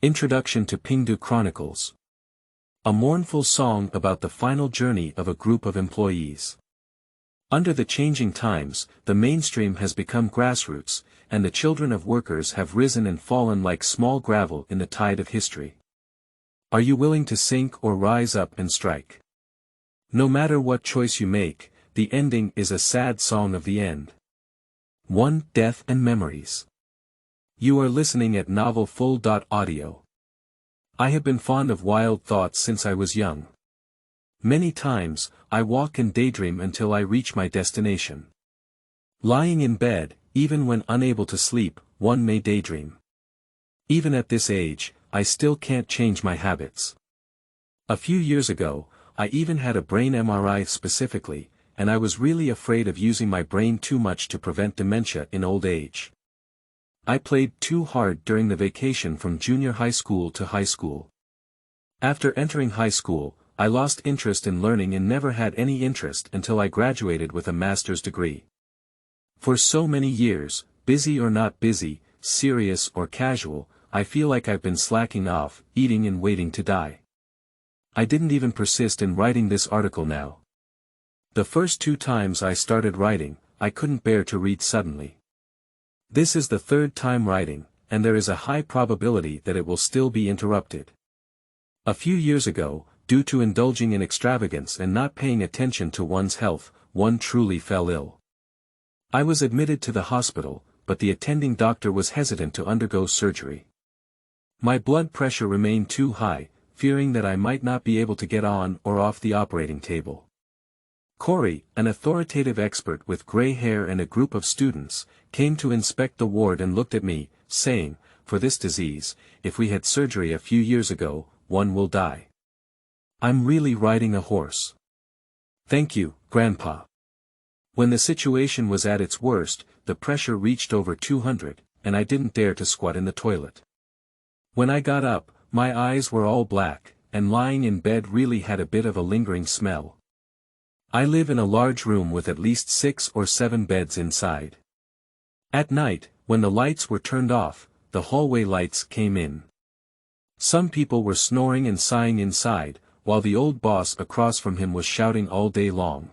Introduction to Pingdu Chronicles. A mournful song about the final journey of a group of employees. Under the changing times, the mainstream has become grassroots, and the children of workers have risen and fallen like small gravel in the tide of history. Are you willing to sink or rise up and strike? No matter what choice you make, the ending is a sad song of the end. 1. Death and Memories. You are listening at mournful.audio. I have been fond of wild thoughts since I was young. Many times, I walk and daydream until I reach my destination. Lying in bed, even when unable to sleep, one may daydream. Even at this age, I still can't change my habits. A few years ago, I even had a brain MRI specifically, and I was really afraid of using my brain too much to prevent dementia in old age. I played too hard during the vacation from junior high school to high school. After entering high school, I lost interest in learning and never had any interest until I graduated with a master's degree. For so many years, busy or not busy, serious or casual, I feel like I've been slacking off, eating and waiting to die. I didn't even persist in writing this article now. The first 2 times I started writing, I couldn't bear to read suddenly. This is the 3rd time writing, and there is a high probability that it will still be interrupted. A few years ago, due to indulging in extravagance and not paying attention to one's health, one truly fell ill. I was admitted to the hospital, but the attending doctor was hesitant to undergo surgery. My blood pressure remained too high, fearing that I might not be able to get on or off the operating table. Corey, an authoritative expert with gray hair and a group of students, came to inspect the ward and looked at me, saying, "For this disease, if we had surgery a few years ago, one will die. I'm really riding a horse." "Thank you, Grandpa." When the situation was at its worst, the pressure reached over 200, and I didn't dare to squat in the toilet. When I got up, my eyes were all black, and lying in bed really had a bit of a lingering smell. I live in a large room with at least 6 or 7 beds inside. At night, when the lights were turned off, the hallway lights came in. Some people were snoring and sighing inside, while the old boss across from him was shouting all day long.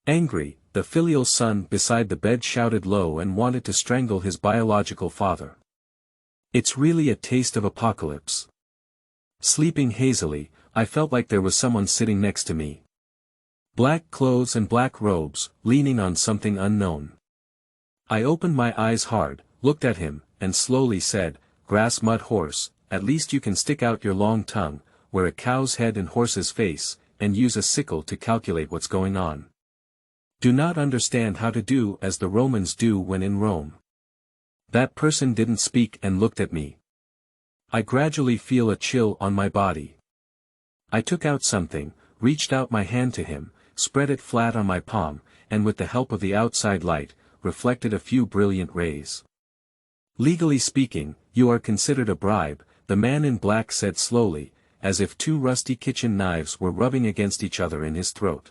Angry, the filial son beside the bed shouted low and wanted to strangle his biological father. It's really a taste of apocalypse. Sleeping hazily, I felt like there was someone sitting next to me. Black clothes and black robes, leaning on something unknown. I opened my eyes hard, looked at him, and slowly said, "Grass mud horse, at least you can stick out your long tongue, wear a cow's head and horse's face, and use a sickle to calculate what's going on. Do not understand how to do as the Romans do when in Rome." That person didn't speak and looked at me. I gradually feel a chill on my body. I took out something, reached out my hand to him, spread it flat on my palm, and with the help of the outside light, reflected a few brilliant rays. "Legally speaking, you are considered a bribe," the man in black said slowly, as if 2 rusty kitchen knives were rubbing against each other in his throat.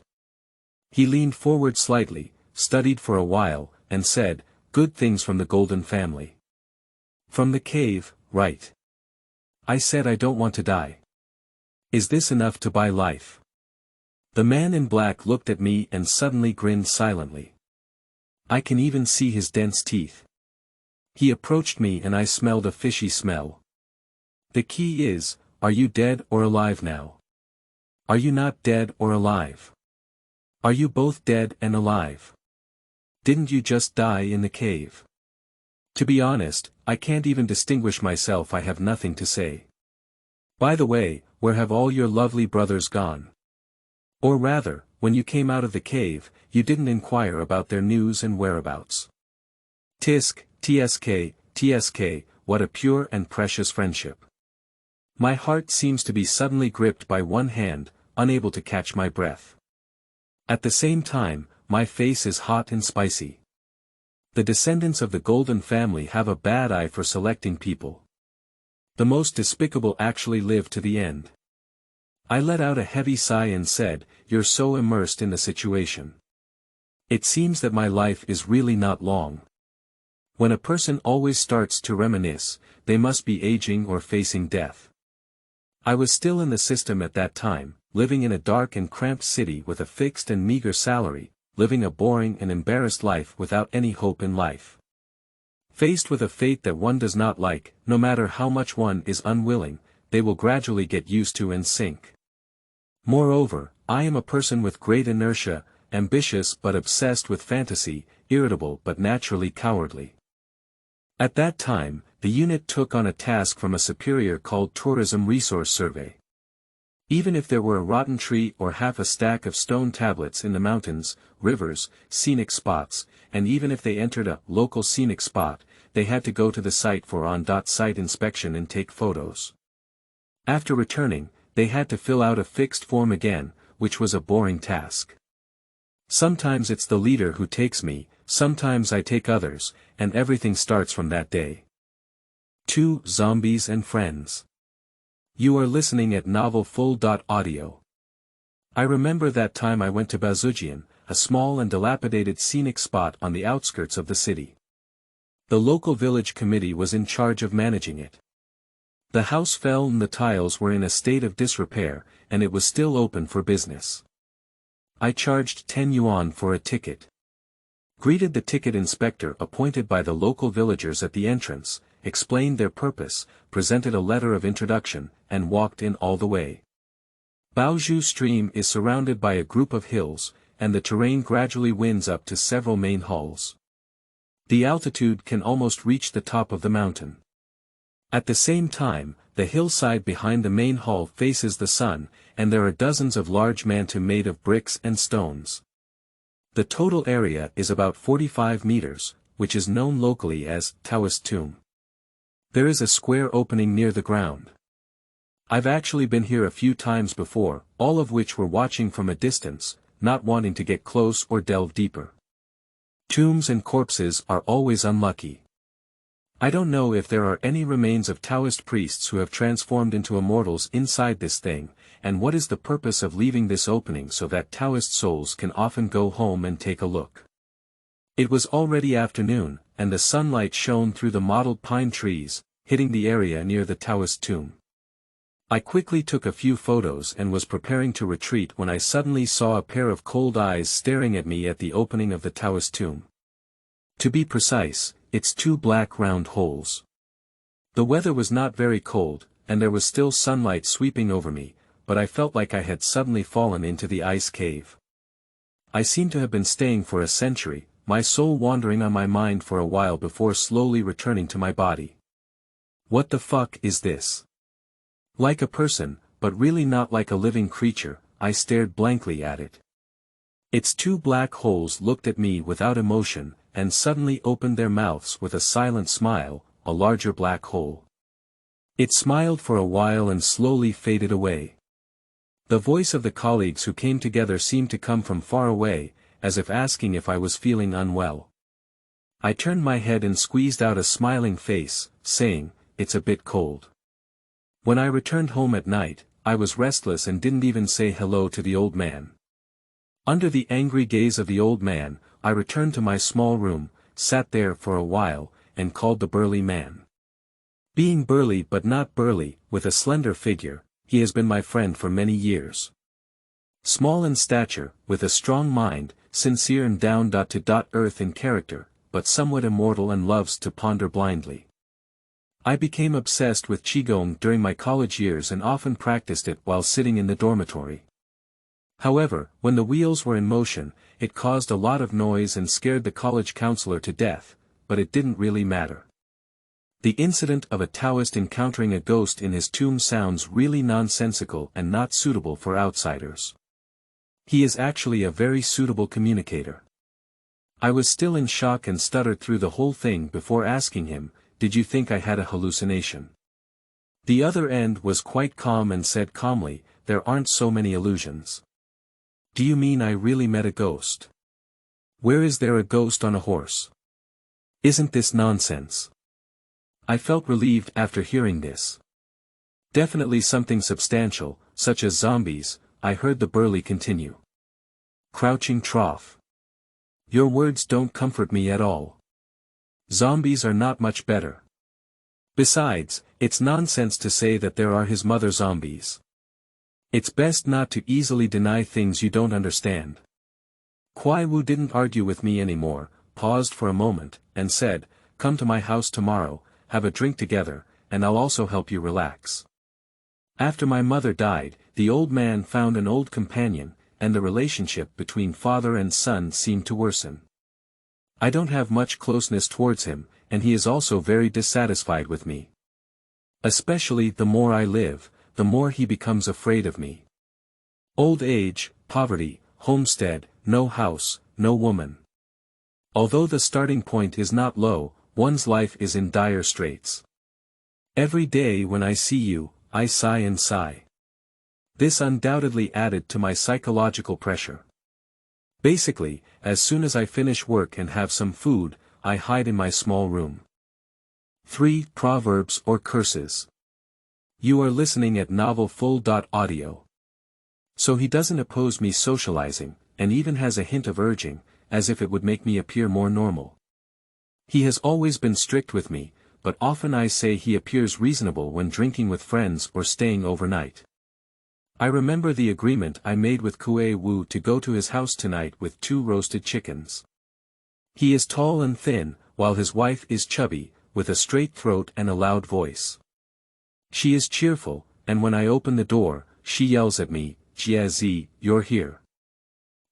He leaned forward slightly, studied for a while, and said, "Good things from the Golden family. From the cave, right?" I said, "I don't want to die. Is this enough to buy life?" The man in black looked at me and suddenly grinned silently. I can even see his dense teeth. He approached me and I smelled a fishy smell. "The key is, are you dead or alive now? Are you not dead or alive? Are you both dead and alive? Didn't you just die in the cave?" To be honest, I can't even distinguish myself. I have nothing to say. "By the way, where have all your lovely brothers gone? Or rather, when you came out of the cave, you didn't inquire about their news and whereabouts." Tisk, tsk, tsk, what a pure and precious friendship. My heart seems to be suddenly gripped by one hand, unable to catch my breath. At the same time, my face is hot and spicy. The descendants of the Golden family have a bad eye for selecting people. The most despicable actually live to the end. I let out a heavy sigh and said, "You're so immersed in the situation. It seems that my life is really not long. When a person always starts to reminisce, they must be aging or facing death. I was still in the system at that time, living in a dark and cramped city with a fixed and meager salary, living a boring and embarrassed life without any hope in life. Faced with a fate that one does not like, no matter how much one is unwilling, they will gradually get used to and sink. Moreover, I am a person with great inertia, ambitious but obsessed with fantasy, irritable but naturally cowardly. At that time, the unit took on a task from a superior called Tourism Resource Survey. Even if there were a rotten tree or half a stack of stone tablets in the mountains, rivers, scenic spots, and even if they entered a local scenic spot, they had to go to the site for on-site inspection and take photos. After returning, they had to fill out a fixed form again, which was a boring task. Sometimes it's the leader who takes me, sometimes I take others, and everything starts from that day. 2. Zombies and Friends. You are listening at novelful.audio. I remember that time I went to Bazujian, a small and dilapidated scenic spot on the outskirts of the city. The local village committee was in charge of managing it. The house fell and the tiles were in a state of disrepair, and it was still open for business. I charged 10 yuan for a ticket. Greeted the ticket inspector appointed by the local villagers at the entrance, explained their purpose, presented a letter of introduction, and walked in all the way. Baozhu Stream is surrounded by a group of hills, and the terrain gradually winds up to several main halls. The altitude can almost reach the top of the mountain. At the same time, the hillside behind the main hall faces the sun, and there are dozens of large mantu made of bricks and stones. The total area is about 45 meters, which is known locally as Taoist Tomb. There is a square opening near the ground. I've actually been here a few times before, all of which were watching from a distance, not wanting to get close or delve deeper. Tombs and corpses are always unlucky. I don't know if there are any remains of Taoist priests who have transformed into immortals inside this thing, and what is the purpose of leaving this opening so that Taoist souls can often go home and take a look. It was already afternoon, and the sunlight shone through the mottled pine trees, hitting the area near the Taoist tomb. I quickly took a few photos and was preparing to retreat when I suddenly saw a pair of cold eyes staring at me at the opening of the Taoist tomb. To be precise, it's 2 black round holes. The weather was not very cold, and there was still sunlight sweeping over me, but I felt like I had suddenly fallen into the ice cave. I seemed to have been staying for a century, my soul wandering on my mind for a while before slowly returning to my body. What the fuck is this? Like a person, but really not like a living creature, I stared blankly at it. Its 2 black holes looked at me without emotion, and suddenly opened their mouths with a silent smile, a larger black hole. It smiled for a while and slowly faded away. The voice of the colleagues who came together seemed to come from far away, as if asking if I was feeling unwell. I turned my head and squeezed out a smiling face, saying, "It's a bit cold." When I returned home at night, I was restless and didn't even say hello to the old man. Under the angry gaze of the old man, I returned to my small room, sat there for a while, and called the burly man. Being burly but not burly, with a slender figure, he has been my friend for many years. Small in stature, with a strong mind, sincere and down-to-earth in character, but somewhat immortal and loves to ponder blindly. I became obsessed with Qigong during my college years and often practiced it while sitting in the dormitory. However, when the wheels were in motion, it caused a lot of noise and scared the college counselor to death, but it didn't really matter. The incident of a Taoist encountering a ghost in his tomb sounds really nonsensical and not suitable for outsiders. He is actually a very suitable communicator. I was still in shock and stuttered through the whole thing before asking him, "Did you think I had a hallucination?" The other end was quite calm and said calmly, "There aren't so many illusions." "Do you mean I really met a ghost? Where is there a ghost on a horse? Isn't this nonsense?" I felt relieved after hearing this. "Definitely something substantial, such as zombies," I heard the burly continue. Crouching trough. "Your words don't comfort me at all. Zombies are not much better. Besides, it's nonsense to say that there are his mother zombies. It's best not to easily deny things you don't understand. Kuai Wu didn't argue with me anymore, paused for a moment, and said, "Come to my house tomorrow, have a drink together, and I'll also help you relax." After my mother died, the old man found an old companion, and the relationship between father and son seemed to worsen. I don't have much closeness towards him, and he is also very dissatisfied with me. Especially the more I live, the more he becomes afraid of me. Old age, poverty, homestead, no house, no woman. Although the starting point is not low, one's life is in dire straits. Every day when I see you, I sigh and sigh. This undoubtedly added to my psychological pressure. Basically, as soon as I finish work and have some food, I hide in my small room. 3. Proverbs or curses. You are listening at mournful.audio. So he doesn't oppose me socializing, and even has a hint of urging, as if it would make me appear more normal. He has always been strict with me, but often I say he appears reasonable when drinking with friends or staying overnight. I remember the agreement I made with Kuai Wu to go to his house tonight with 2 roasted chickens. He is tall and thin, while his wife is chubby, with a straight throat and a loud voice. She is cheerful, and when I open the door, she yells at me, "Jiazi, you're here.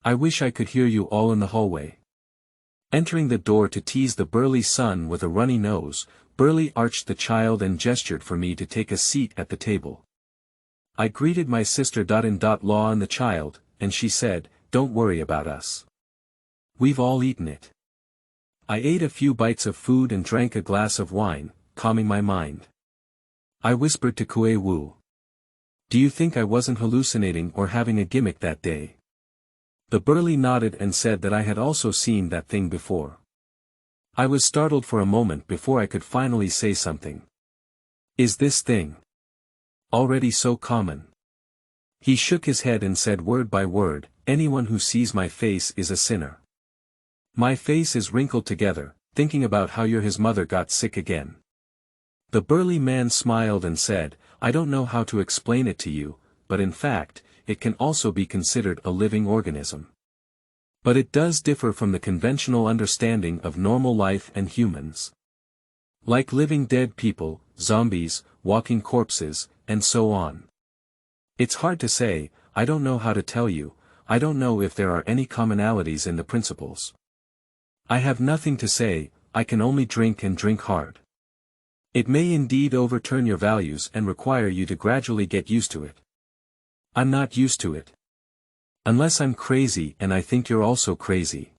I wish I could hear you all in the hallway." Entering the door to tease the burly son with a runny nose, Burly arched the child and gestured for me to take a seat at the table. I greeted my sister-in-law and the child, and she said, "Don't worry about us. We've all eaten it." I ate a few bites of food and drank a glass of wine, calming my mind. I whispered to Kuai Wu, "Do you think I wasn't hallucinating or having a gimmick that day?" The burly nodded and said that I had also seen that thing before. I was startled for a moment before I could finally say something. "Is this thing already so common?" He shook his head and said word by word, "Anyone who sees my face is a sinner." My face is wrinkled together, thinking about how his mother got sick again. The burly man smiled and said, "I don't know how to explain it to you, but in fact, it can also be considered a living organism. But it does differ from the conventional understanding of normal life and humans. Like living dead people, zombies, walking corpses, and so on. It's hard to say, I don't know how to tell you, I don't know if there are any commonalities in the principles. I have nothing to say, I can only drink and drink hard. It may indeed overturn your values and require you to gradually get used to it. I'm not used to it. Unless I'm crazy and I think you're also crazy."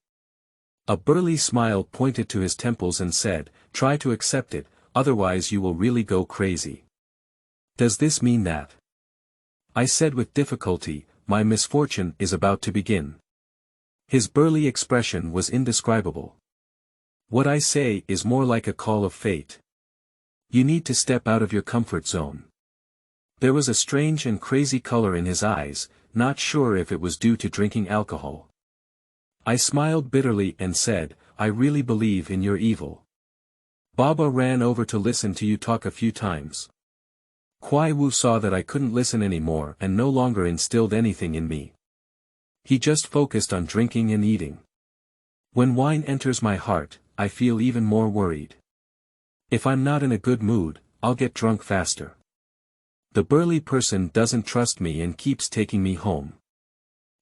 A burly smile pointed to his temples and said, "Try to accept it, otherwise you will really go crazy." "Does this mean that?" I said with difficulty, "My misfortune is about to begin." His burly expression was indescribable. "What I say is more like a call of fate. You need to step out of your comfort zone." There was a strange and crazy color in his eyes, not sure if it was due to drinking alcohol. I smiled bitterly and said, "I really believe in your evil." Baba ran over to listen to you talk a few times. Kuai Wu saw that I couldn't listen anymore and no longer instilled anything in me. He just focused on drinking and eating. When wine enters my heart, I feel even more worried. If I'm not in a good mood, I'll get drunk faster. The burly person doesn't trust me and keeps taking me home.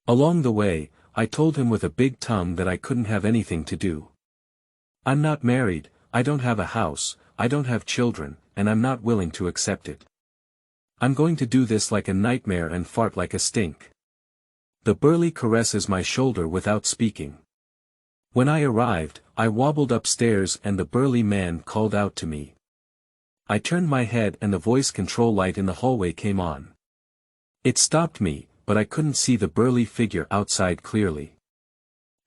Along the way, I told him with a big tongue that I couldn't have anything to do. I'm not married, I don't have a house, I don't have children, and I'm not willing to accept it. I'm going to do this like a nightmare and fart like a stink. The burly caresses my shoulder without speaking. When I arrived, I wobbled upstairs and the burly man called out to me. I turned my head and the voice control light in the hallway came on. It stopped me, but I couldn't see the burly figure outside clearly.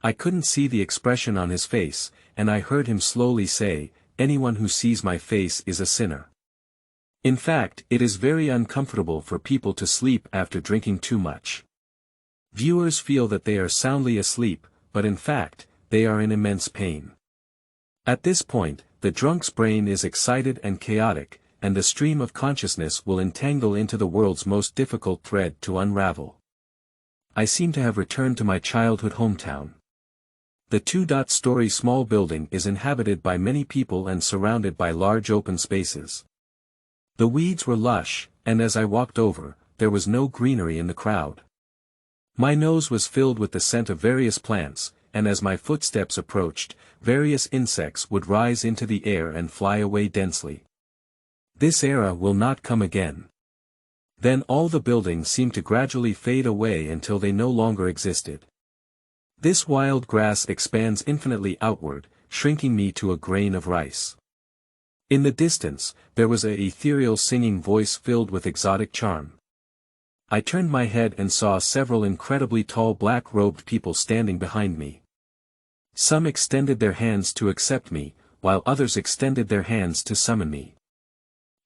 I couldn't see the expression on his face, and I heard him slowly say, "Anyone who sees my face is a sinner." In fact, it is very uncomfortable for people to sleep after drinking too much. Viewers feel that they are soundly asleep, but in fact, they are in immense pain. At this point, the drunk's brain is excited and chaotic, and the stream of consciousness will entangle into the world's most difficult thread to unravel. I seem to have returned to my childhood hometown. The two-story small building is inhabited by many people and surrounded by large open spaces. The weeds were lush, and as I walked over, there was no greenery in the crowd. My nose was filled with the scent of various plants, and as my footsteps approached, various insects would rise into the air and fly away densely. This era will not come again. Then all the buildings seemed to gradually fade away until they no longer existed. This wild grass expands infinitely outward, shrinking me to a grain of rice. In the distance, there was an ethereal singing voice filled with exotic charm. I turned my head and saw several incredibly tall black-robed people standing behind me. Some extended their hands to accept me, while others extended their hands to summon me.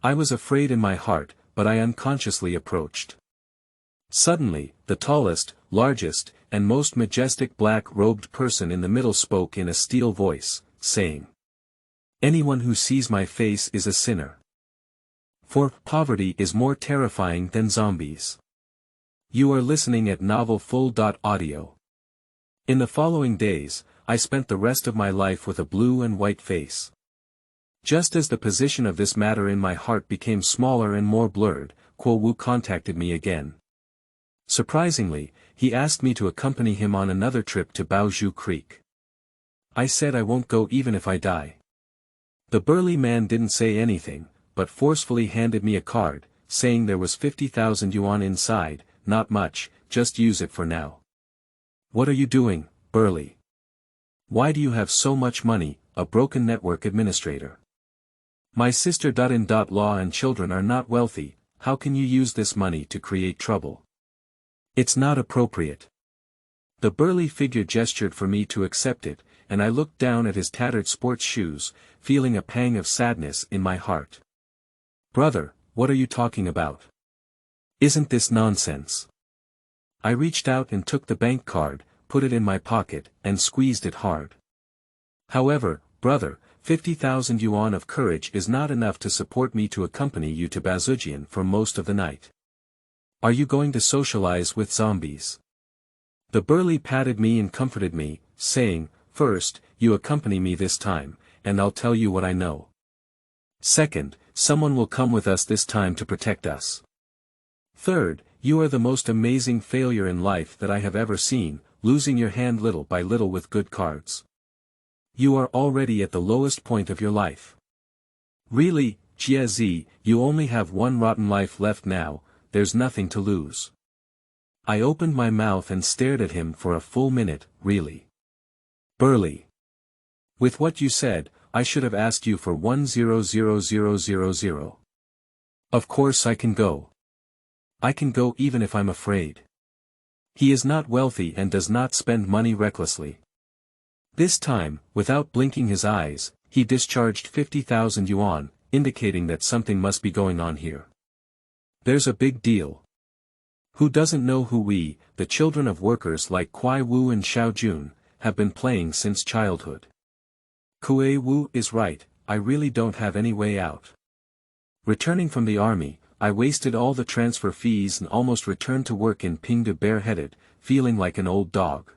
I was afraid in my heart, but I unconsciously approached. Suddenly, the tallest, largest, and most majestic black-robed person in the middle spoke in a steel voice, saying, "Anyone who sees my face is a sinner. For poverty is more terrifying than zombies." You are listening at novelful.audio. In the following days, I spent the rest of my life with a blue and white face. Just as the position of this matter in my heart became smaller and more blurred, Kuo Wu contacted me again. Surprisingly, he asked me to accompany him on another trip to Baoju Creek. I said I won't go even if I die. The burly man didn't say anything, but forcefully handed me a card, saying there was 50,000 yuan inside. Not much, just use it for now. What are you doing, Burly? Why do you have so much money, a broken network administrator? My sister-in-law and children are not wealthy, how can you use this money to create trouble? It's not appropriate. The burly figure gestured for me to accept it, and I looked down at his tattered sports shoes, feeling a pang of sadness in my heart. Brother, what are you talking about? Isn't this nonsense? I reached out and took the bank card, put it in my pocket, and squeezed it hard. However, brother, 50,000 yuan of courage is not enough to support me to accompany you to Bazujian for most of the night. Are you going to socialize with zombies? The burly patted me and comforted me, saying, first, you accompany me this time, and I'll tell you what I know. Second, someone will come with us this time to protect us. Third, you are the most amazing failure in life that I have ever seen, losing your hand little by little with good cards. You are already at the lowest point of your life. Really, Jie, you only have one rotten life left now, there's nothing to lose. I opened my mouth and stared at him for a full minute, really. Burly. With what you said, I should have asked you for 100,000. Of course I can go. I can go even if I'm afraid. He is not wealthy and does not spend money recklessly. This time, without blinking his eyes, he discharged 50,000 yuan, indicating that something must be going on here. There's a big deal. Who doesn't know who we, the children of workers like Kuai Wu and Xiao Jun, have been playing since childhood? Kuai Wu is right, I really don't have any way out. Returning from the army, I wasted all the transfer fees and almost returned to work in Pingdu bareheaded, feeling like an old dog.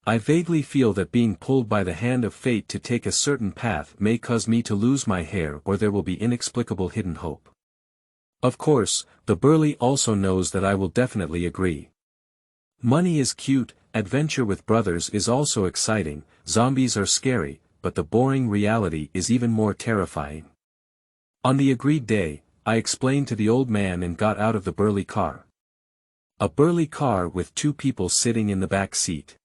I vaguely feel that being pulled by the hand of fate to take a certain path may cause me to lose my hair, or there will be inexplicable hidden hope. Of course, the burly also knows that I will definitely agree. Money is cute, adventure with brothers is also exciting, zombies are scary, but the boring reality is even more terrifying. On the agreed day, I explained to the old man and got out of the burly car. A burly car with two people sitting in the back seat.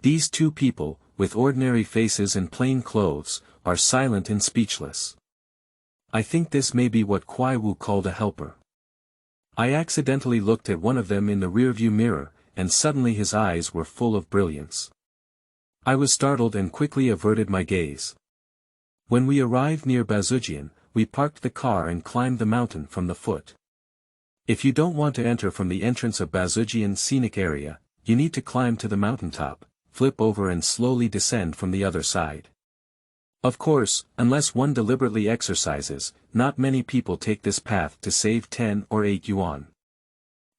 These two people, with ordinary faces and plain clothes, are silent and speechless. I think this may be what Kuai Wu called a helper. I accidentally looked at one of them in the rearview mirror, and suddenly his eyes were full of brilliance. I was startled and quickly averted my gaze. When we arrived near Bazujian, we parked the car and climbed the mountain from the foot. If you don't want to enter from the entrance of Bazujian scenic area, you need to climb to the mountaintop, flip over and slowly descend from the other side. Of course, unless one deliberately exercises, not many people take this path to save 10 or 8 yuan.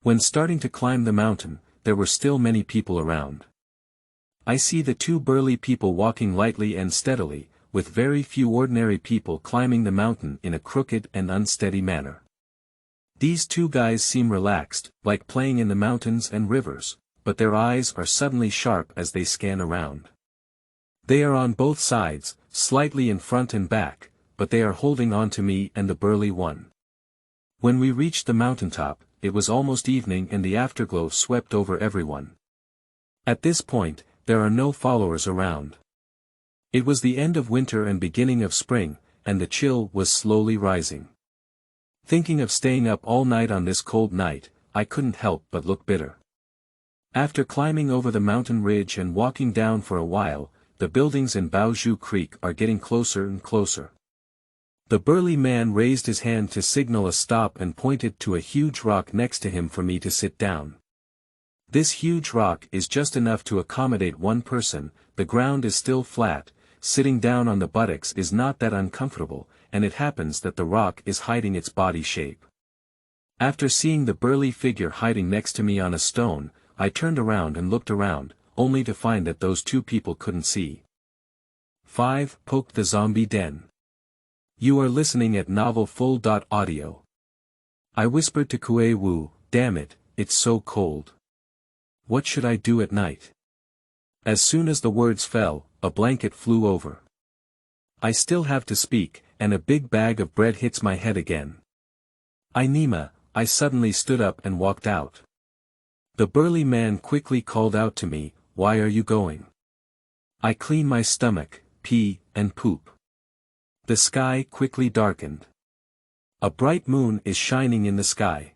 When starting to climb the mountain, there were still many people around. I see the two burly people walking lightly and steadily, with very few ordinary people climbing the mountain in a crooked and unsteady manner. These two guys seem relaxed, like playing in the mountains and rivers, but their eyes are suddenly sharp as they scan around. They are on both sides, slightly in front and back, but they are holding on to me and the burly one. When we reached the mountaintop, it was almost evening and the afterglow swept over everyone. At this point, there are no followers around. It was the end of winter and beginning of spring, and the chill was slowly rising. Thinking of staying up all night on this cold night, I couldn't help but look bitter. After climbing over the mountain ridge and walking down for a while, the buildings in Baozhu Creek are getting closer and closer. The burly man raised his hand to signal a stop and pointed to a huge rock next to him for me to sit down. This huge rock is just enough to accommodate one person. The ground is still flat, sitting down on the buttocks is not that uncomfortable, and it happens that the rock is hiding its body shape. After seeing the burly figure hiding next to me on a stone, I turned around and looked around, only to find that those two people couldn't see. 5. Poke the zombie den. You are listening at novelfull.audio. I whispered to Kuei Wu, damn it, it's so cold. What should I do at night? As soon as the words fell, a blanket flew over. I still have to speak, and a big bag of bread hits my head again. I suddenly stood up and walked out. The burly man quickly called out to me, why are you going? I clean my stomach, pee, and poop. The sky quickly darkened. A bright moon is shining in the sky.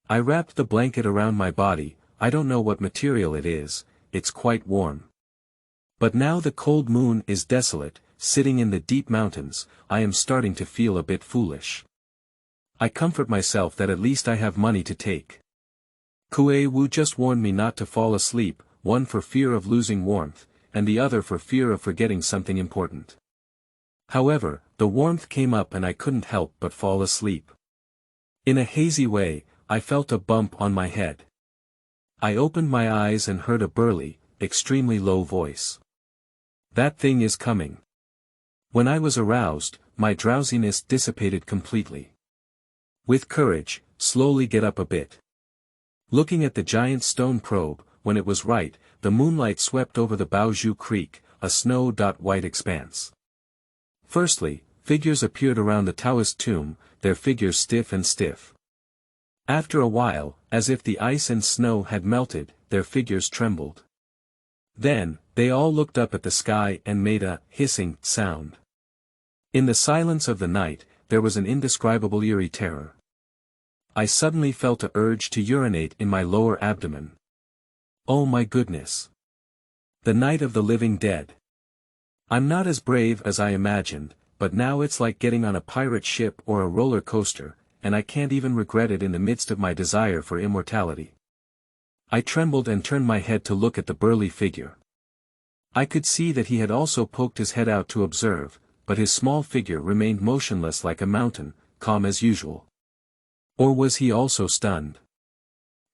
I wrapped the blanket around my body. I don't know what material it is, it's quite warm. But now the cold moon is desolate, sitting in the deep mountains. I am starting to feel a bit foolish. I comfort myself that at least I have money to take. Kuei Wu just warned me not to fall asleep, one for fear of losing warmth, and the other for fear of forgetting something important. However, the warmth came up and I couldn't help but fall asleep. In a hazy way, I felt a bump on my head. I opened my eyes and heard a burly, extremely low voice. That thing is coming. When I was aroused, my drowsiness dissipated completely. With courage, slowly get up a bit. Looking at the giant stone probe, when it was right, the moonlight swept over the Baozhu Creek, a snow-white expanse. Firstly, figures appeared around the Taoist tomb, their figures stiff and stiff. After a while, as if the ice and snow had melted, their figures trembled. Then, they all looked up at the sky and made a hissing sound. In the silence of the night, there was an indescribable eerie terror. I suddenly felt an urge to urinate in my lower abdomen. Oh my goodness! The night of the living dead. I'm not as brave as I imagined, but now it's like getting on a pirate ship or a roller coaster, and I can't even regret it in the midst of my desire for immortality. I trembled and turned my head to look at the burly figure. I could see that he had also poked his head out to observe, but his small figure remained motionless like a mountain, calm as usual. Or was he also stunned?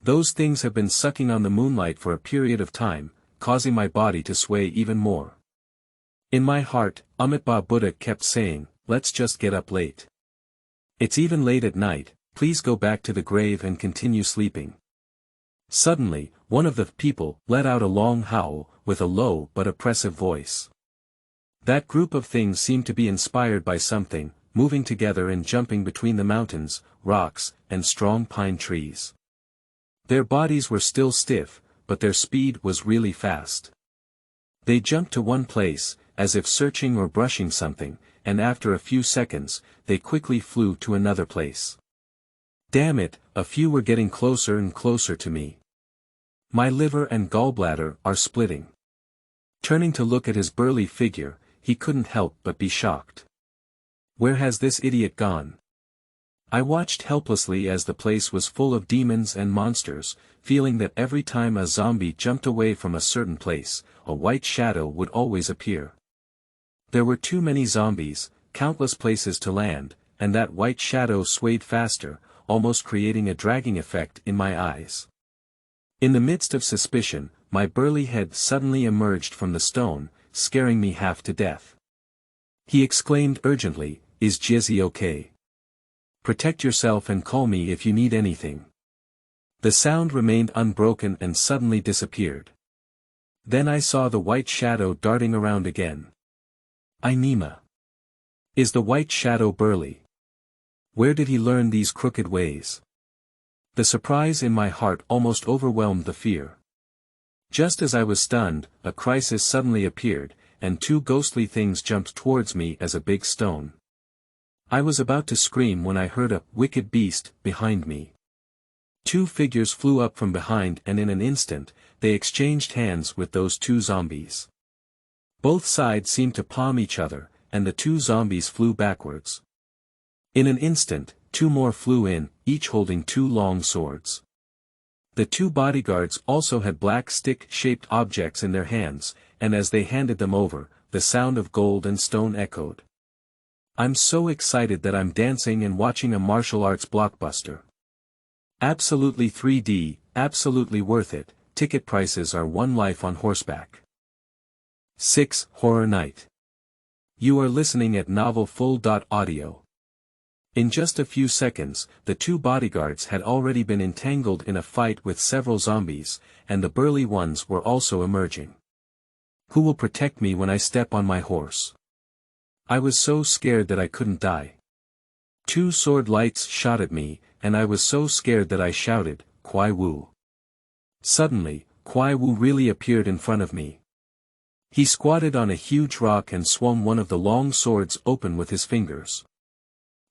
Those things have been sucking on the moonlight for a period of time, causing my body to sway even more. In my heart, Amitabha Buddha kept saying, let's just get up late. It's even late at night, please go back to the grave and continue sleeping. Suddenly, one of the people let out a long howl, with a low but oppressive voice. That group of things seemed to be inspired by something, moving together and jumping between the mountains, rocks, and strong pine trees. Their bodies were still stiff, but their speed was really fast. They jumped to one place, as if searching or brushing something, and after a few seconds, they quickly flew to another place. Damn it, a few were getting closer and closer to me. My liver and gallbladder are splitting. Turning to look at his burly figure, he couldn't help but be shocked. Where has this idiot gone? I watched helplessly as the place was full of demons and monsters, feeling that every time a zombie jumped away from a certain place, a white shadow would always appear. There were too many zombies, countless places to land, and that white shadow swayed faster, almost creating a dragging effect in my eyes. In the midst of suspicion, my burly head suddenly emerged from the stone, scaring me half to death. He exclaimed urgently, "Is Jizzy okay? Protect yourself and call me if you need anything." The sound remained unbroken and suddenly disappeared. Then I saw the white shadow darting around again. Nima. Is the white shadow burly? Where did he learn these crooked ways? The surprise in my heart almost overwhelmed the fear. Just as I was stunned, a crisis suddenly appeared, and two ghostly things jumped towards me as a big stone. I was about to scream when I heard a "wicked beast" behind me. Two figures flew up from behind and in an instant, they exchanged hands with those two zombies. Both sides seemed to palm each other, and the two zombies flew backwards. In an instant, two more flew in, each holding two long swords. The two bodyguards also had black stick-shaped objects in their hands, and as they handed them over, the sound of gold and stone echoed. I'm so excited that I'm dancing and watching a martial arts blockbuster. Absolutely 3D, absolutely worth it. Ticket prices are one life on horseback. 6. Horror Night. You are listening at novelfull.audio. In just a few seconds, the two bodyguards had already been entangled in a fight with several zombies, and the burly ones were also emerging. Who will protect me when I step on my horse? I was so scared that I couldn't die. Two sword lights shot at me, and I was so scared that I shouted, "Kwai Wu." Suddenly, Kwai Wu really appeared in front of me. He squatted on a huge rock and swung one of the long swords open with his fingers.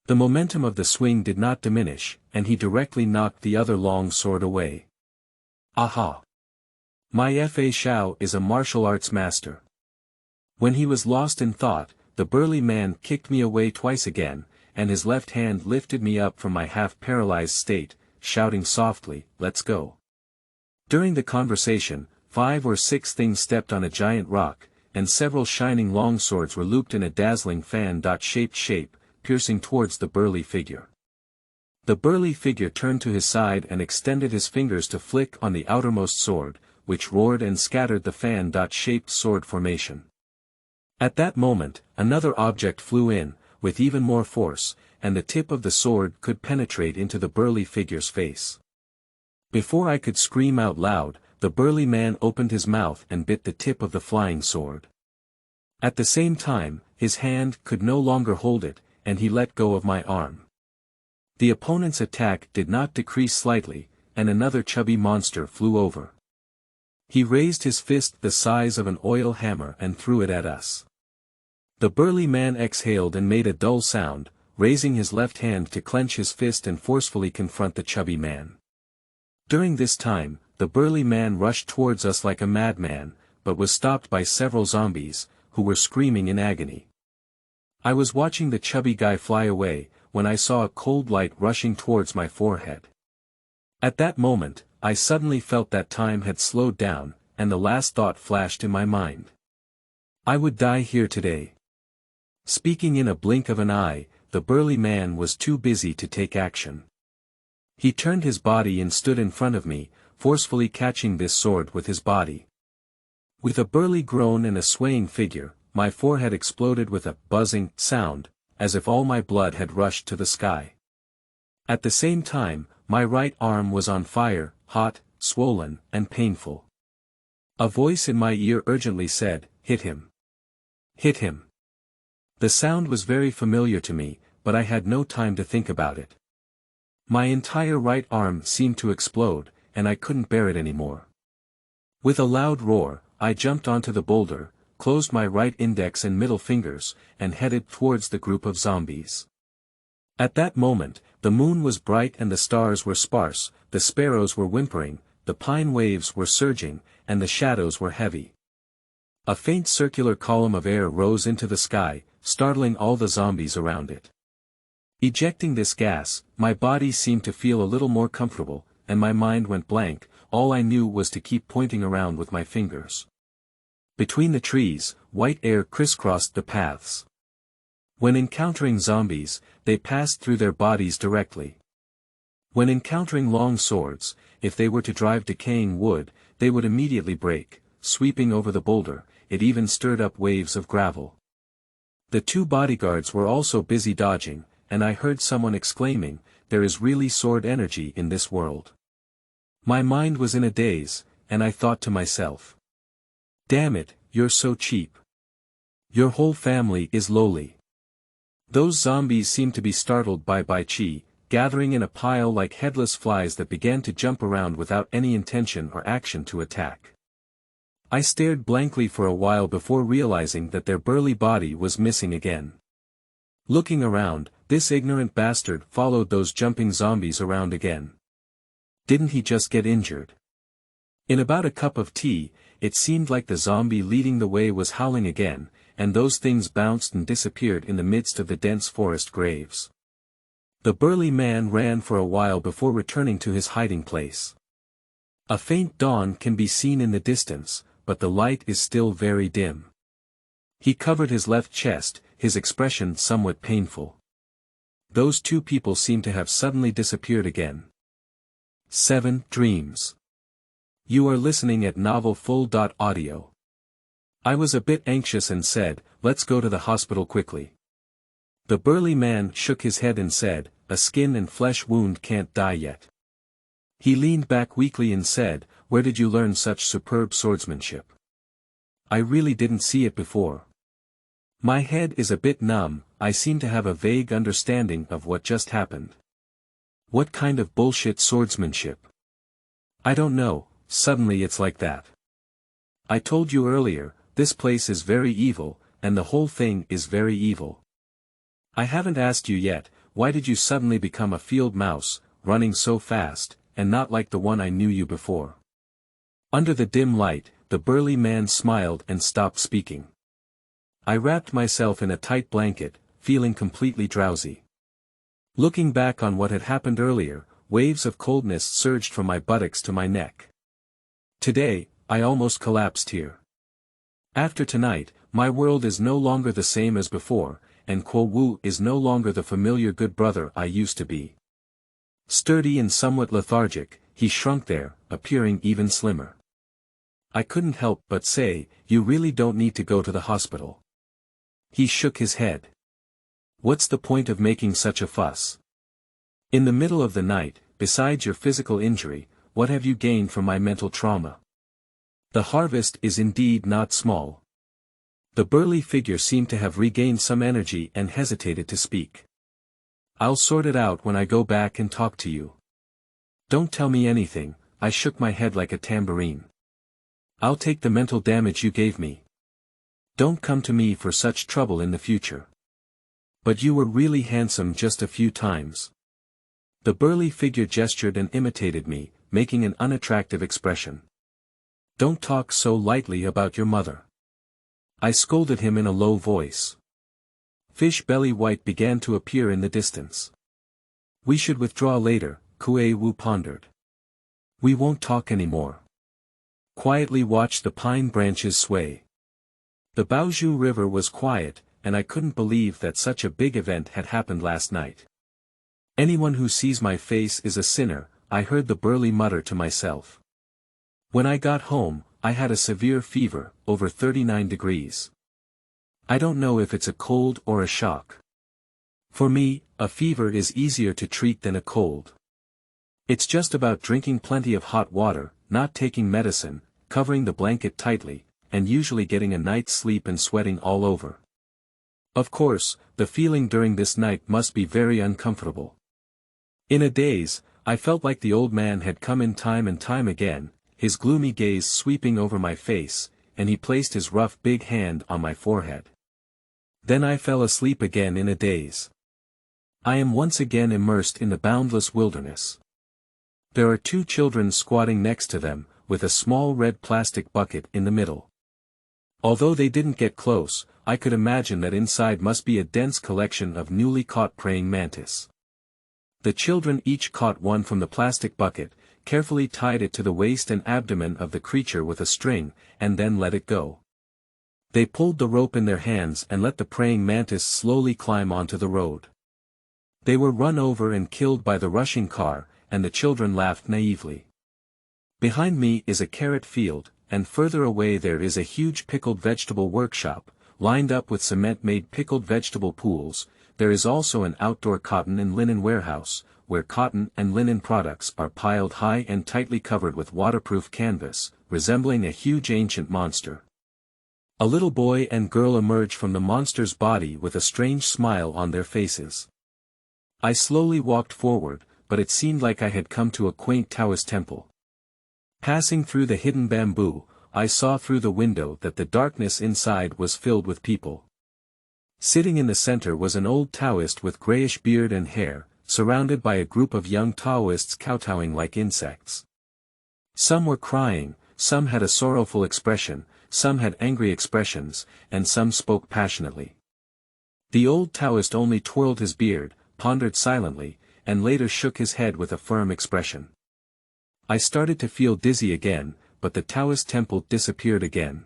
The momentum of the swing did not diminish, and he directly knocked the other long sword away. Aha! My Fa Shao is a martial arts master. When he was lost in thought, the burly man kicked me away twice again, and his left hand lifted me up from my half-paralyzed state, shouting softly, "Let's go." During the conversation, 5 or 6 things stepped on a giant rock, and several shining long swords were looped in a dazzling fan-shaped shape, piercing towards the burly figure. The burly figure turned to his side and extended his fingers to flick on the outermost sword, which roared and scattered the fan-shaped sword formation. At that moment, another object flew in, with even more force, and the tip of the sword could penetrate into the burly figure's face. Before I could scream out loud, the burly man opened his mouth and bit the tip of the flying sword. At the same time, his hand could no longer hold it, and he let go of my arm. The opponent's attack did not decrease slightly, and another chubby monster flew over. He raised his fist the size of an oil hammer and threw it at us. The burly man exhaled and made a dull sound, raising his left hand to clench his fist and forcefully confront the chubby man. During this time, the burly man rushed towards us like a madman, but was stopped by several zombies, who were screaming in agony. I was watching the chubby guy fly away, when I saw a cold light rushing towards my forehead. At that moment, I suddenly felt that time had slowed down, and the last thought flashed in my mind. I would die here today. Speaking in a blink of an eye, the burly man was too busy to take action. He turned his body and stood in front of me, forcefully catching this sword with his body. With a burly groan and a swaying figure, my forehead exploded with a buzzing sound, as if all my blood had rushed to the sky. At the same time, my right arm was on fire, hot, swollen, and painful. A voice in my ear urgently said, "Hit him. Hit him." The sound was very familiar to me, but I had no time to think about it. My entire right arm seemed to explode, and I couldn't bear it anymore. With a loud roar, I jumped onto the boulder, closed my right index and middle fingers, and headed towards the group of zombies. At that moment, the moon was bright and the stars were sparse, the sparrows were whimpering, the pine waves were surging, and the shadows were heavy. A faint circular column of air rose into the sky, startling all the zombies around it. Ejecting this gas, my body seemed to feel a little more comfortable, and my mind went blank. All I knew was to keep pointing around with my fingers. Between the trees, white air crisscrossed the paths. When encountering zombies, they passed through their bodies directly. When encountering long swords, if they were to drive decaying wood, they would immediately break, sweeping over the boulder. It even stirred up waves of gravel. The two bodyguards were also busy dodging, and I heard someone exclaiming, "There is really sword energy in this world." My mind was in a daze, and I thought to myself, "Damn it, you're so cheap. Your whole family is lowly." Those zombies seemed to be startled by Bai Chi, gathering in a pile like headless flies that began to jump around without any intention or action to attack. I stared blankly for a while before realizing that their burly body was missing again. Looking around, this ignorant bastard followed those jumping zombies around again. Didn't he just get injured? In about a cup of tea, it seemed like the zombie leading the way was howling again, and those things bounced and disappeared in the midst of the dense forest graves. The burly man ran for a while before returning to his hiding place. A faint dawn can be seen in the distance, but the light is still very dim. He covered his left chest, his expression somewhat painful. Those two people seem to have suddenly disappeared again. 7 Dreams. You are listening at novelfull.audio. I was a bit anxious and said, "Let's go to the hospital quickly." The burly man shook his head and said, "A skin and flesh wound can't die yet." He leaned back weakly and said, "Where did you learn such superb swordsmanship? I really didn't see it before. My head is a bit numb, I seem to have a vague understanding of what just happened." "What kind of bullshit swordsmanship?" "I don't know, suddenly it's like that. I told you earlier, this place is very evil, and the whole thing is very evil." "I haven't asked you yet, why did you suddenly become a field mouse, running so fast, and not like the one I knew you before?" Under the dim light, the burly man smiled and stopped speaking. I wrapped myself in a tight blanket, feeling completely drowsy. Looking back on what had happened earlier, waves of coldness surged from my buttocks to my neck. Today, I almost collapsed here. After tonight, my world is no longer the same as before, and Kuo Wu is no longer the familiar good brother I used to be. Sturdy and somewhat lethargic, he shrunk there, appearing even slimmer. I couldn't help but say, "You really don't need to go to the hospital." He shook his head. "What's the point of making such a fuss? In the middle of the night, besides your physical injury, what have you gained from my mental trauma? The harvest is indeed not small." The burly figure seemed to have regained some energy and hesitated to speak. "I'll sort it out when I go back and talk to you. Don't tell me anything." I shook my head like a tambourine. "I'll take the mental damage you gave me. Don't come to me for such trouble in the future. But you were really handsome just a few times." The burly figure gestured and imitated me, making an unattractive expression. "Don't talk so lightly about your mother." I scolded him in a low voice. Fish belly white began to appear in the distance. "We should withdraw later," Kuei Wu pondered. "We won't talk anymore. Quietly watch the pine branches sway." The Baoju River was quiet, and I couldn't believe that such a big event had happened last night. "Anyone who sees my face is a sinner," I heard the burly mutter to myself. When I got home, I had a severe fever, over 39 degrees. I don't know if it's a cold or a shock. For me, a fever is easier to treat than a cold. It's just about drinking plenty of hot water, not taking medicine, covering the blanket tightly, and usually getting a night's sleep and sweating all over. Of course, the feeling during this night must be very uncomfortable. In a daze, I felt like the old man had come in time and time again, his gloomy gaze sweeping over my face, and he placed his rough big hand on my forehead. Then I fell asleep again in a daze. I am once again immersed in the boundless wilderness. There are two children squatting next to them, with a small red plastic bucket in the middle. Although they didn't get close, I could imagine that inside must be a dense collection of newly caught praying mantis. The children each caught one from the plastic bucket, carefully tied it to the waist and abdomen of the creature with a string, and then let it go. They pulled the rope in their hands and let the praying mantis slowly climb onto the road. They were run over and killed by the rushing car, and the children laughed naively. Behind me is a carrot field, and further away there is a huge pickled vegetable workshop, lined up with cement-made pickled vegetable pools. There is also an outdoor cotton and linen warehouse, where cotton and linen products are piled high and tightly covered with waterproof canvas, resembling a huge ancient monster. A little boy and girl emerge from the monster's body with a strange smile on their faces. I slowly walked forward, but it seemed like I had come to a quaint Taoist temple. Passing through the hidden bamboo, I saw through the window that the darkness inside was filled with people. Sitting in the center was an old Taoist with grayish beard and hair, surrounded by a group of young Taoists kowtowing like insects. Some were crying, some had a sorrowful expression, some had angry expressions, and some spoke passionately. The old Taoist only twirled his beard, pondered silently, and later shook his head with a firm expression. I started to feel dizzy again, but the Taoist temple disappeared again.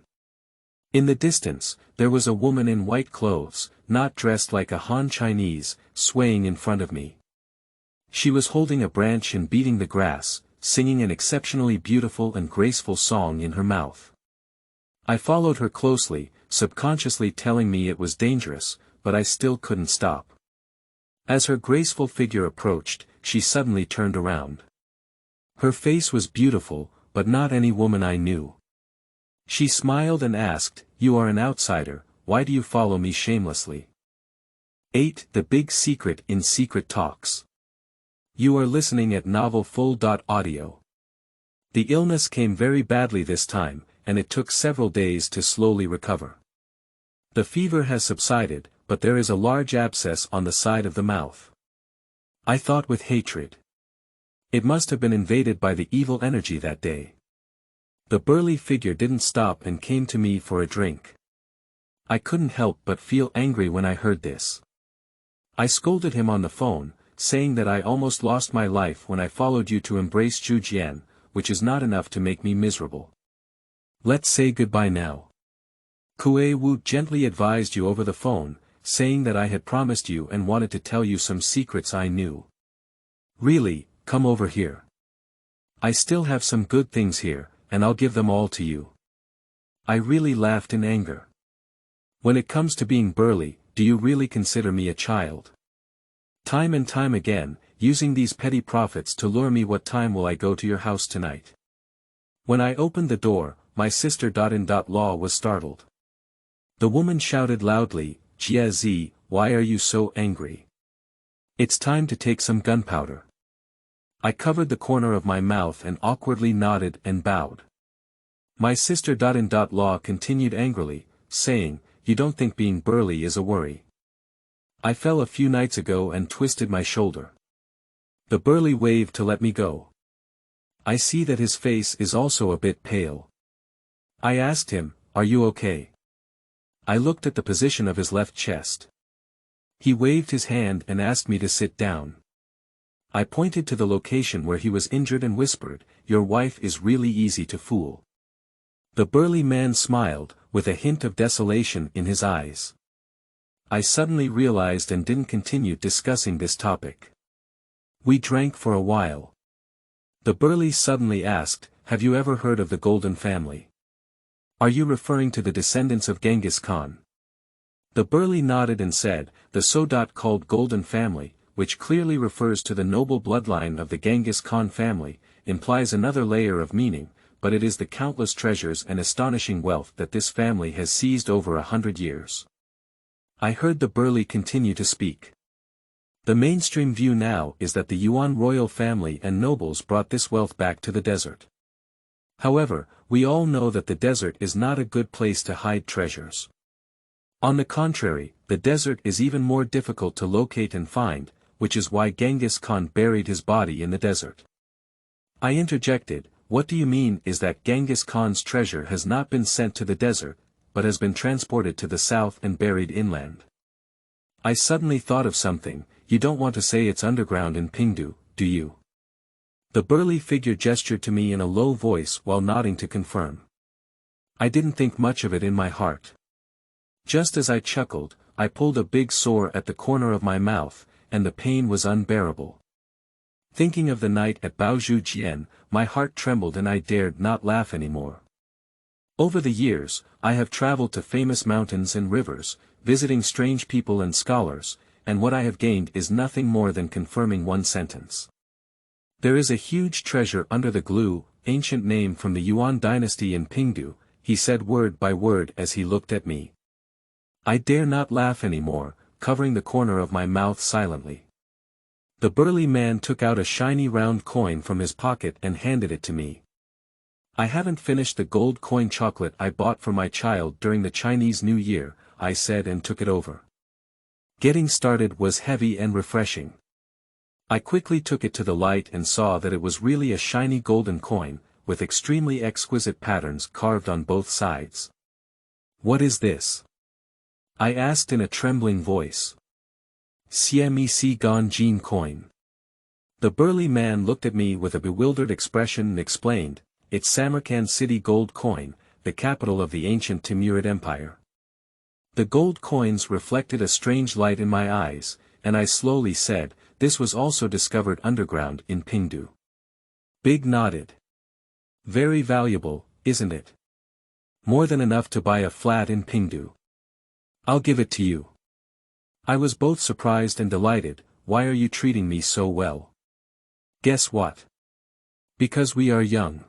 In the distance, there was a woman in white clothes, not dressed like a Han Chinese, swaying in front of me. She was holding a branch and beating the grass, singing an exceptionally beautiful and graceful song in her mouth. I followed her closely, subconsciously telling me it was dangerous, but I still couldn't stop. As her graceful figure approached, she suddenly turned around. Her face was beautiful, but not any woman I knew. She smiled and asked, "You are an outsider, why do you follow me shamelessly?" 8. The Big Secret in Secret Talks. You are listening at novelfull.audio. The illness came very badly this time, and it took several days to slowly recover. The fever has subsided, but there is a large abscess on the side of the mouth. I thought with hatred. It must have been invaded by the evil energy that day. The burly figure didn't stop and came to me for a drink. I couldn't help but feel angry when I heard this. I scolded him on the phone, saying that I almost lost my life when I followed you to embrace Zhujian, which is not enough to make me miserable. Let's say goodbye now. Kue Wu gently advised you over the phone, saying that I had promised you and wanted to tell you some secrets I knew. Really, come over here. I still have some good things here, and I'll give them all to you. I really laughed in anger. When it comes to being burly, do you really consider me a child? Time and time again, using these petty profits to lure me. What time will I go to your house tonight? When I opened the door, my sister-in-law was startled. The woman shouted loudly, "Jia Zi, why are you so angry? It's time to take some gunpowder." I covered the corner of my mouth and awkwardly nodded and bowed. My sister-in-law continued angrily, saying, "You don't think being burly is a worry? I fell a few nights ago and twisted my shoulder." The burly waved to let me go. I see that his face is also a bit pale. I asked him, "Are you okay?" I looked at the position of his left chest. He waved his hand and asked me to sit down. I pointed to the location where he was injured and whispered, "Your wife is really easy to fool." The burly man smiled, with a hint of desolation in his eyes. I suddenly realized and didn't continue discussing this topic. We drank for a while. The burly suddenly asked, "Have you ever heard of the Golden Family? Are you referring to the descendants of Genghis Khan?" The burly nodded and said, "The so-called Golden Family, which clearly refers to the noble bloodline of the Genghis Khan family, implies another layer of meaning, but it is the countless treasures and astonishing wealth that this family has seized over 100 years. I heard the burly continue to speak. The mainstream view now is that the Yuan royal family and nobles brought this wealth back to the desert. However, we all know that the desert is not a good place to hide treasures. On the contrary, the desert is even more difficult to locate and find, which is why Genghis Khan buried his body in the desert. I interjected, "What do you mean is that Genghis Khan's treasure has not been sent to the desert, but has been transported to the south and buried inland?" I suddenly thought of something. "You don't want to say it's underground in Pingdu, do you?" The burly figure gestured to me in a low voice while nodding to confirm. I didn't think much of it in my heart. Just as I chuckled, I pulled a big sore at the corner of my mouth, and the pain was unbearable. Thinking of the night at Baozhujian, my heart trembled and I dared not laugh anymore. Over the years, I have traveled to famous mountains and rivers, visiting strange people and scholars, and what I have gained is nothing more than confirming one sentence. There is a huge treasure under the glue, ancient name from the Yuan dynasty in Pingdu, he said word by word as he looked at me. I dare not laugh anymore, covering the corner of my mouth silently. The burly man took out a shiny round coin from his pocket and handed it to me. I haven't finished the gold coin chocolate I bought for my child during the Chinese New Year, I said and took it over. Getting started was heavy and refreshing. I quickly took it to the light and saw that it was really a shiny golden coin, with extremely exquisite patterns carved on both sides. What is this? I asked in a trembling voice. Siamese Ganjin coin. The burly man looked at me with a bewildered expression and explained, it's Samarkand city gold coin, the capital of the ancient Timurid Empire. The gold coins reflected a strange light in my eyes, and I slowly said, this was also discovered underground in Pingdu. Big nodded. Very valuable, isn't it? More than enough to buy a flat in Pingdu. I'll give it to you. I was both surprised and delighted. Why are you treating me so well? Guess what? Because we are young.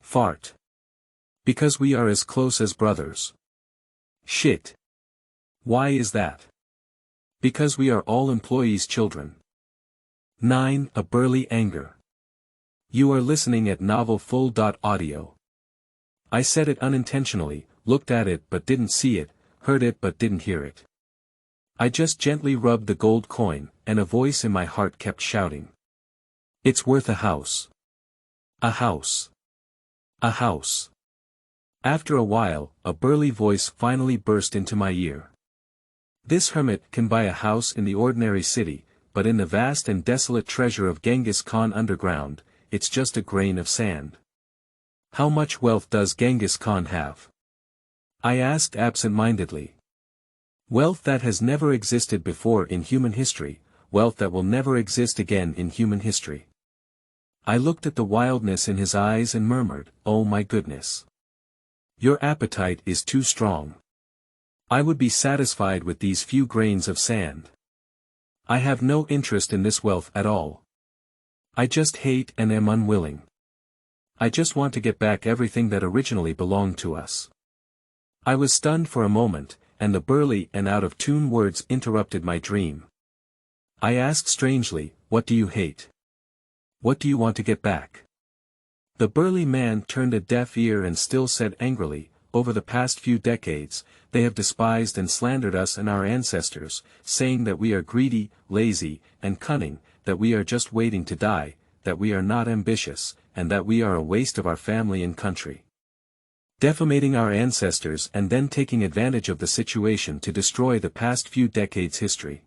Fart. Because we are as close as brothers. Shit. Why is that? Because we are all employees' children. 9. A burly anger. You are listening at novelfull.audio. I said it unintentionally, looked at it but didn't see it, heard it but didn't hear it. I just gently rubbed the gold coin, and a voice in my heart kept shouting. It's worth a house. A house. A house. After a while, a burly voice finally burst into my ear. This hermit can buy a house in the ordinary city, but in the vast and desolate treasure of Genghis Khan underground, it's just a grain of sand. How much wealth does Genghis Khan have? I asked absent-mindedly. Wealth that has never existed before in human history, wealth that will never exist again in human history. I looked at the wildness in his eyes and murmured, oh my goodness. Your appetite is too strong. I would be satisfied with these few grains of sand. I have no interest in this wealth at all. I just hate and am unwilling. I just want to get back everything that originally belonged to us. I was stunned for a moment, and the burly and out-of-tune words interrupted my dream. I asked strangely, what do you hate? What do you want to get back? The burly man turned a deaf ear and still said angrily, over the past few decades, they have despised and slandered us and our ancestors, saying that we are greedy, lazy, and cunning, that we are just waiting to die, that we are not ambitious, and that we are a waste of our family and country. Defamating our ancestors and then taking advantage of the situation to destroy the past few decades' history.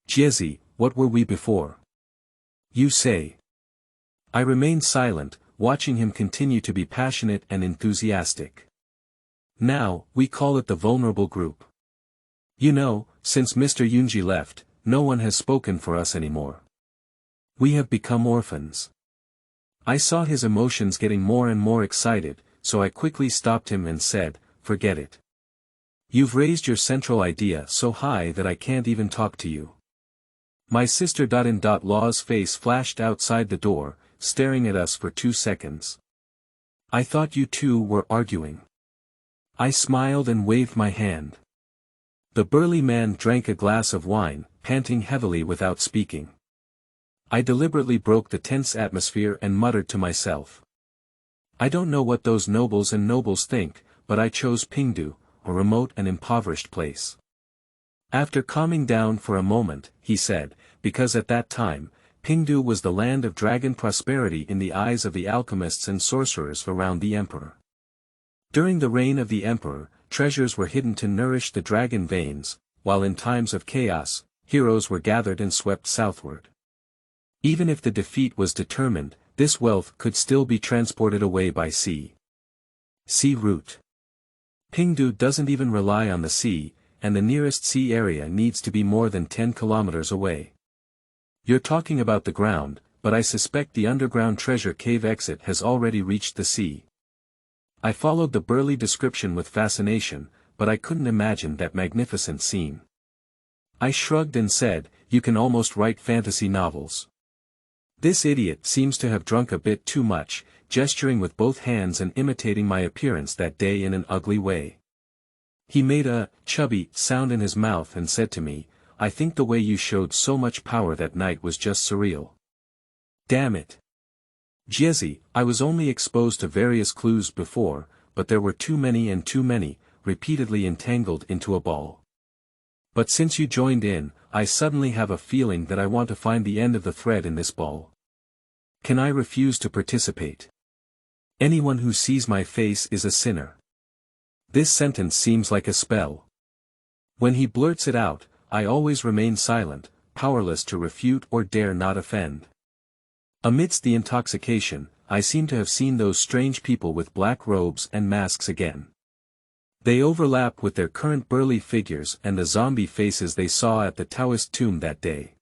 Jezi, what were we before? You say. I remained silent, watching him continue to be passionate and enthusiastic. Now, we call it the vulnerable group. You know, since Mr. Yunji left, no one has spoken for us anymore. We have become orphans. I saw his emotions getting more and more excited, so I quickly stopped him and said, forget it. You've raised your central idea so high that I can't even talk to you. My sister Law's face flashed outside the door, staring at us for 2 seconds. I thought you two were arguing. I smiled and waved my hand. The burly man drank a glass of wine, panting heavily without speaking. I deliberately broke the tense atmosphere and muttered to myself. I don't know what those nobles and nobles think, but I chose Pingdu, a remote and impoverished place. After calming down for a moment, he said, because at that time, Pingdu was the land of dragon prosperity in the eyes of the alchemists and sorcerers around the emperor. During the reign of the emperor, treasures were hidden to nourish the dragon veins, while in times of chaos, heroes were gathered and swept southward. Even if the defeat was determined, this wealth could still be transported away by sea. Sea route. Pingdu doesn't even rely on the sea, and the nearest sea area needs to be more than 10 kilometers away. You're talking about the ground, but I suspect the underground treasure cave exit has already reached the sea. I followed the burly description with fascination, but I couldn't imagine that magnificent scene. I shrugged and said, "You can almost write fantasy novels." This idiot seems to have drunk a bit too much, gesturing with both hands and imitating my appearance that day in an ugly way. He made a chubby sound in his mouth and said to me, "I think the way you showed so much power that night was just surreal." Damn it. Jesse, I was only exposed to various clues before, but there were too many, repeatedly entangled into a ball. But since you joined in, I suddenly have a feeling that I want to find the end of the thread in this ball. Can I refuse to participate? Anyone who sees my face is a sinner. This sentence seems like a spell. When he blurts it out, I always remain silent, powerless to refute or dare not offend. Amidst the intoxication, I seem to have seen those strange people with black robes and masks again. They overlap with their current burly figures and the zombie faces they saw at the Taoist tomb that day.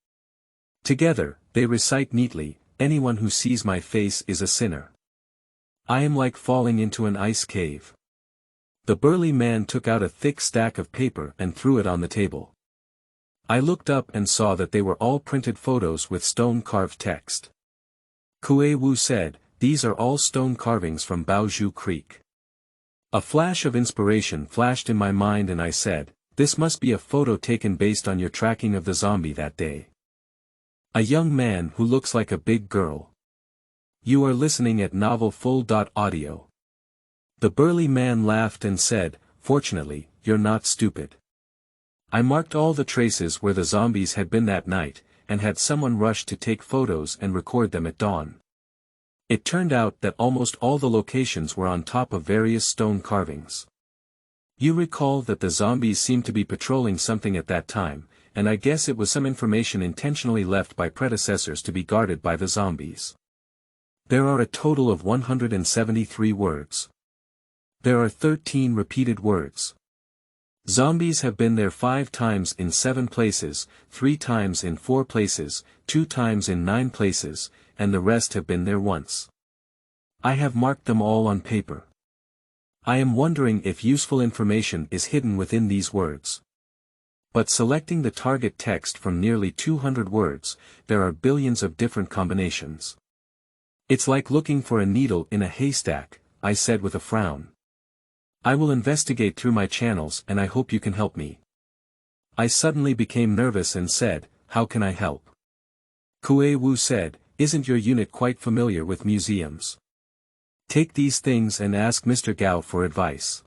Together, they recite neatly, "Anyone who sees my face is a sinner." I am like falling into an ice cave. The burly man took out a thick stack of paper and threw it on the table. I looked up and saw that they were all printed photos with stone-carved text. Kue Wu said, "These are all stone carvings from Baoju Creek." A flash of inspiration flashed in my mind and I said, "This must be a photo taken based on your tracking of the zombie that day." A young man who looks like a big girl. You are listening at novelfull.audio. The burly man laughed and said, "Fortunately, you're not stupid." I marked all the traces where the zombies had been that night, and had someone rush to take photos and record them at dawn. It turned out that almost all the locations were on top of various stone carvings. You recall that the zombies seemed to be patrolling something at that time, and I guess it was some information intentionally left by predecessors to be guarded by the zombies. There are a total of 173 words. There are 13 repeated words. Zombies have been there 5 times in 7 places, 3 times in 4 places, 2 times in 9 places, and the rest have been there once. I have marked them all on paper. I am wondering if useful information is hidden within these words. But selecting the target text from nearly 200 words, there are billions of different combinations. It's like looking for a needle in a haystack, I said with a frown. I will investigate through my channels and I hope you can help me. I suddenly became nervous and said, "How can I help?" Kue Wu said, "Isn't your unit quite familiar with museums? Take these things and ask Mr. Gao for advice.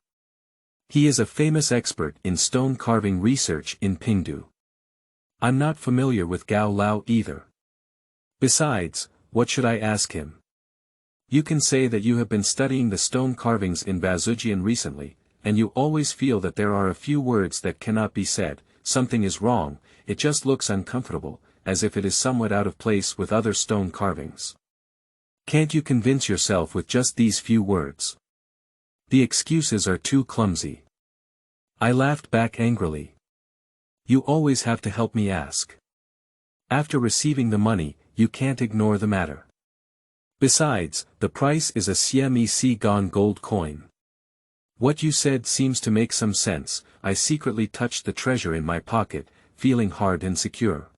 He is a famous expert in stone carving research in Pingdu. I'm not familiar with Gao Lao either. Besides, what should I ask him? You can say that you have been studying the stone carvings in Bazujian recently, and you always feel that there are a few words that cannot be said. Something is wrong, it just looks uncomfortable, as if it is somewhat out of place with other stone carvings. Can't you convince yourself with just these few words? The excuses are too clumsy." I laughed back angrily. "You always have to help me ask. After receiving the money, you can't ignore the matter. Besides, the price is a CMEC gone gold coin. What you said seems to make some sense." I secretly touched the treasure in my pocket, feeling hard and secure.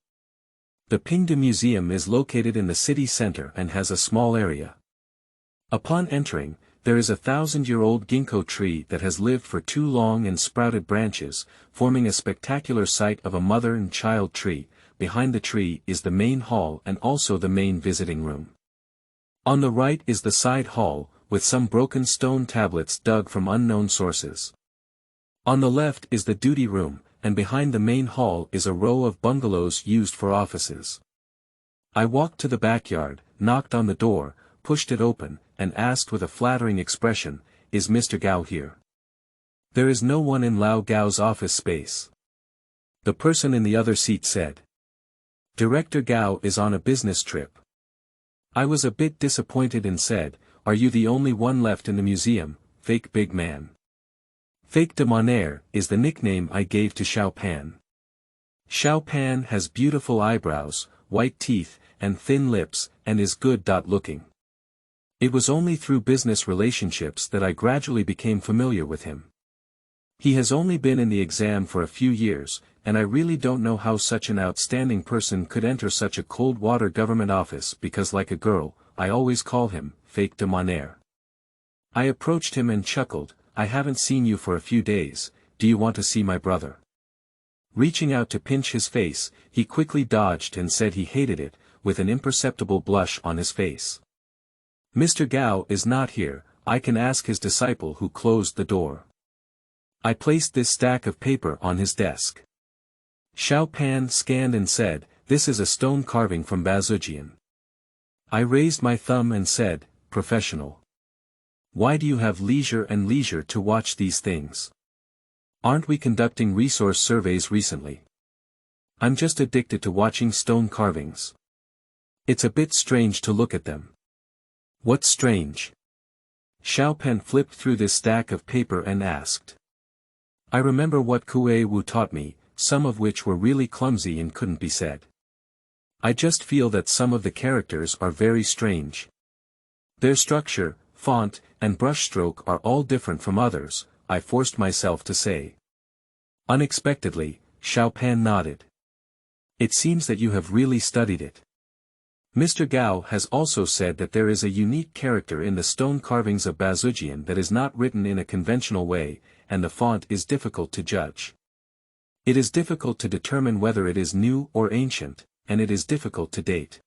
The Pingdu Museum is located in the city center and has a small area. Upon entering, there is a 1,000-year-old ginkgo tree that has lived for 2 long and sprouted branches, forming a spectacular sight of a mother and child tree. Behind the tree is the main hall and also the main visiting room. On the right is the side hall, with some broken stone tablets dug from unknown sources. On the left is the duty room, and behind the main hall is a row of bungalows used for offices. I walked to the backyard, knocked on the door, pushed it open, and asked with a flattering expression, "Is Mr. Gao here?" "There is no one in Lao Gao's office space," the person in the other seat said. "Director Gao is on a business trip." I was a bit disappointed and said, "Are you the only one left in the museum, fake big man?" Fake de Monnaie is the nickname I gave to Xiao Pan. Xiao Pan has beautiful eyebrows, white teeth, and thin lips, and is good-looking. It was only through business relationships that I gradually became familiar with him. He has only been in the exam for a few years, and I really don't know how such an outstanding person could enter such a cold-water government office because like a girl, I always call him, Fake de Monnaie. I approached him and chuckled, "I haven't seen you for a few days, do you want to see my brother?" Reaching out to pinch his face, he quickly dodged and said he hated it, with an imperceptible blush on his face. "Mr. Gao is not here, I can ask his disciple who closed the door." I placed this stack of paper on his desk. Xiao Pan scanned and said, "This is a stone carving from Bazhujian." I raised my thumb and said, "Professional. Why do you have leisure to watch these things? Aren't we conducting resource surveys recently? I'm just addicted to watching stone carvings. It's a bit strange to look at them." "What's strange?" Xiao Pan flipped through this stack of paper and asked. I remember what Kue Wu taught me, some of which were really clumsy and couldn't be said. I just feel that some of the characters are very strange. Their structure, font, and brushstroke are all different from others, I forced myself to say. Unexpectedly, Xiao Pan nodded. "It seems that you have really studied it. Mr. Gao has also said that there is a unique character in the stone carvings of Bazhujian that is not written in a conventional way, and the font is difficult to judge. It is difficult to determine whether it is new or ancient, and it is difficult to date.